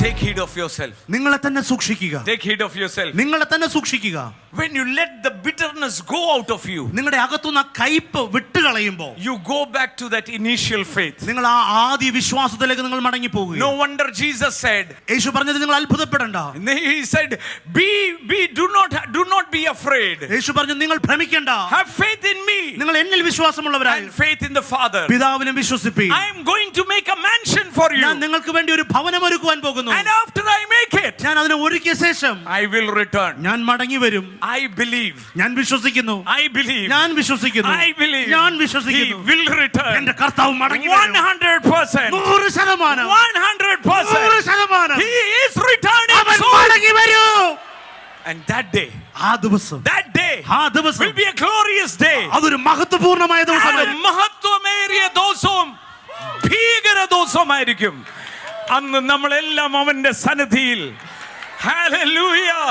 Take heed of yourself. നിങ്ങളെ തന്നെ സൂക്ഷിക്കുക. Take heed of yourself. നിങ്ങളെ തന്നെ സൂക്ഷിക്കുക. When you let the bitterness go out of you, നിങ്ങളുടെ അകത്തുനിന്ന് കയ്പ് വിട്ടുകളയുമ്പോൾ you go back to that initial faith. നിങ്ങൾ ആ ആദ്യ വിശ്വാസത്തിലേക്ക് നിങ്ങൾ മടങ്ങി പോകുക. No wonder Jesus said, യേശു പറഞ്ഞത് നിങ്ങൾ അത്ഭുതപ്പെടണ്ട. he said, do not be afraid. യേശു പറഞ്ഞു നിങ്ങൾ ഭ്രമിക്കണ്ട. Have faith in me. നിങ്ങൾ എന്നിൽ വിശ്വാസമുള്ളവരായി And faith in the Father. പിതാവിലും വിശ്വസിപ്പീൻ. I am going to make a mansion for you. ഞാൻ നിങ്ങൾക്ക് വേണ്ടി ഒരു ഭവനം ഒരുക്കുവാൻ പോകുന്നു. And after I make it, ഞാൻ അതിനെ ഒരുക്കിയ ശേഷം I will return. ഞാൻ മടങ്ങി വരും. I believe. ഞാൻ വിശ്വസിക്കുന്നു. I believe. ഞാൻ വിശ്വസിക്കുന്നു. I believe. ഞാൻ He വിശ്വസിക്കുന്നു. will return. എന്റെ കർത്താവ് മടങ്ങി വരും. 100%. 100%. 100%. 100%. He is returning അവൻ soon. മടങ്ങി വരും. And that day, ആ ദിവസം will be a glorious day. അതൊരു മഹത്വപൂർണ്ണമായ ദിവസം. മഹത്വമേറിയ ദിവസവും ഭീകര ദിവസമായിരിക്കും. അന്ന് നമ്മളെല്ലാം അവന്റെ സന്നിധിയിൽ. Hallelujah.